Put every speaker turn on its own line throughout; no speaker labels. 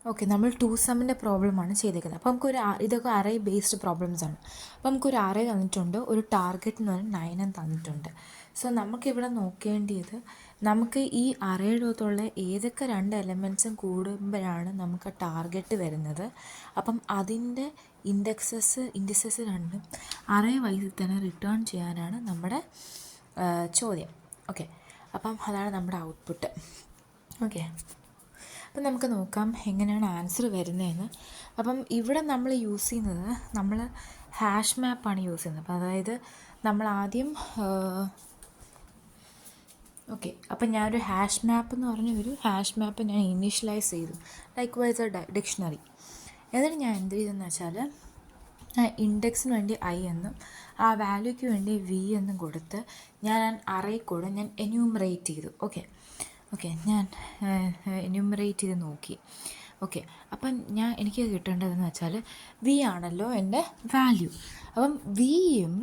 Okay, നമ്മൾ 2sumൻ്റെ പ്രോബ്ലമാണ് ചെയ്തേക്കുന്നത്. അപ്പോൾ ഇതൊക്കെ അറേ ബേസ്ഡ് പ്രോബ്ലംസ് ആണ്. അപ്പോൾ നമുക്കൊരു അറേ തന്നിട്ടുണ്ട്, ഒരു ടാർഗറ്റ് എന്ന് പറഞ്ഞാൽ 9 തന്നിട്ടുണ്ട്. സോ നമുക്കിവിടെ നോക്കേണ്ടത് നമുക്ക് ഈ അറേയുടെ അകത്തുള്ള ഏതൊക്കെ 2 എലമെൻറ്റ്സും കൂടുമ്പോഴാണ് നമുക്ക് ടാർഗറ്റ് വരുന്നത്. അപ്പം അതിൻ്റെ ഇൻഡിസസ് രണ്ടും അറേ വൈസിൽ തന്നെ റിട്ടേൺ ചെയ്യാനാണ് നമ്മുടെ ചോദ്യം. ഓക്കെ, അപ്പം അതാണ് നമ്മുടെ ഔട്ട്പുട്ട്. ഓക്കെ, അപ്പം നമുക്ക് നോക്കാം എങ്ങനെയാണ് ആൻസർ വരുന്നതെന്ന്. അപ്പം ഇവിടെ നമ്മൾ യൂസ് ചെയ്യുന്നത് ഹാഷ് മാപ്പാണ് യൂസ് ചെയ്യുന്നത്. അപ്പോൾ അതായത് നമ്മൾ ആദ്യം ഓക്കെ, അപ്പം ഞാനൊരു ഹാഷ് മാപ്പ് എന്ന് പറഞ്ഞ ഒരു ഹാഷ് മാപ്പ് ഞാൻ ഇനീഷ്യലൈസ് ചെയ്തു, ലൈക്ക് വൈസ് ഡിക്ഷണറി. എന്നിട്ട് ഞാൻ എന്ത് ചെയ്തെന്ന് വെച്ചാൽ ഇൻഡെക്സിന് വേണ്ടി ഐ എന്നും ആ വാല്യൂക്ക് വേണ്ടി വി എന്നും കൊടുത്ത് ഞാൻ അറേ കൂടെ ഞാൻ എന്യൂമറേറ്റ് ചെയ്തു. ഓക്കെ, ഞാൻ എന്യൂമറേറ്റ് ചെയ്ത് നോക്കി. ഓക്കെ, അപ്പം എനിക്ക് കിട്ടേണ്ടതെന്ന് വെച്ചാൽ വി ആണല്ലോ എൻ്റെ വാല്യൂ. അപ്പം വിയും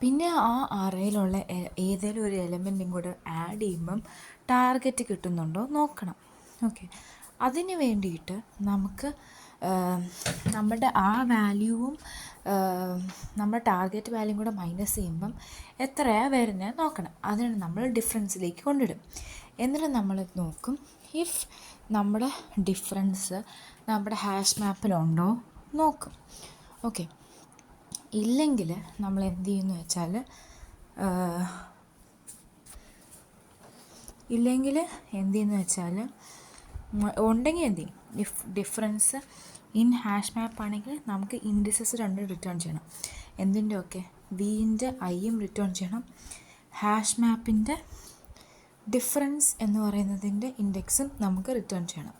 പിന്നെ ആ അറേയിലുള്ള ഏതെങ്കിലും ഒരു എലമെൻറ്റും കൂടെ ആഡ് ചെയ്യുമ്പം ടാർഗറ്റ് കിട്ടുന്നുണ്ടോ നോക്കണം. ഓക്കെ, അതിന് വേണ്ടിയിട്ട് നമുക്ക് നമ്മുടെ ആ വാല്യൂവും നമ്മുടെ ടാർഗറ്റ് വാല്യൂവും കൂടെ മൈനസ് ചെയ്യുമ്പം എത്രയാണ് വരുന്നത് നോക്കണം. അതിന് നമ്മൾ ഡിഫറൻസിലേക്ക് കൊണ്ടിടും. എന്നിട്ട് നമ്മൾ നോക്കും ഇഫ് നമ്മുടെ ഡിഫറൻസ് നമ്മുടെ ഹാഷ് മാപ്പിലുണ്ടോ നോക്കും. ഓക്കെ, ഇല്ലെങ്കിൽ നമ്മൾ എന്ത് ചെയ്യുമെന്ന് വെച്ചാൽ ഉണ്ടെങ്കിൽ എന്ത് ചെയ്യും, ഡിഫറൻസ് ഇൻ ഹാഷ് മാപ്പ് ആണെങ്കിൽ നമുക്ക് ഇൻഡിസസ് രണ്ടും റിട്ടേൺ ചെയ്യണം. എന്തിൻ്റെ ഒക്കെ വിൻ്റെ ഐയും റിട്ടേൺ ചെയ്യണം, ഹാഷ് മാപ്പിൻ്റെ ഡിഫറൻസ് എന്ന് പറയുന്നതിൻ്റെ ഇൻഡെക്സും നമുക്ക് റിട്ടേൺ ചെയ്യണം.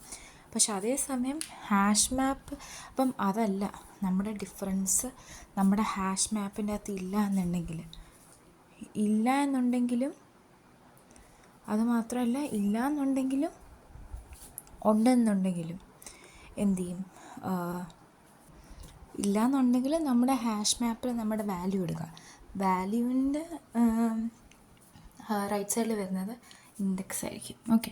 പക്ഷെ അതേസമയം ഹാഷ് മാപ്പ് അപ്പം അതല്ല, നമ്മുടെ ഡിഫറൻസ് നമ്മുടെ ഹാഷ് മാപ്പിൻ്റെ അകത്ത് ഇല്ല എന്നുണ്ടെങ്കിലും അതുമാത്രമല്ല ഇല്ല എന്നുണ്ടെങ്കിലും ഉണ്ടെന്നുണ്ടെങ്കിലും എന്തു ചെയ്യും, ഇല്ലയെന്നുണ്ടെങ്കിൽ നമ്മുടെ ഹാഷ് മാപ്പിൽ നമ്മുടെ വാല്യൂ ഇടുക. വാല്യൂവിൻ്റെ റൈറ്റ് സൈഡിൽ വരുന്നത് ഇൻഡെക്സ് ആയിരിക്കും. ഓക്കെ.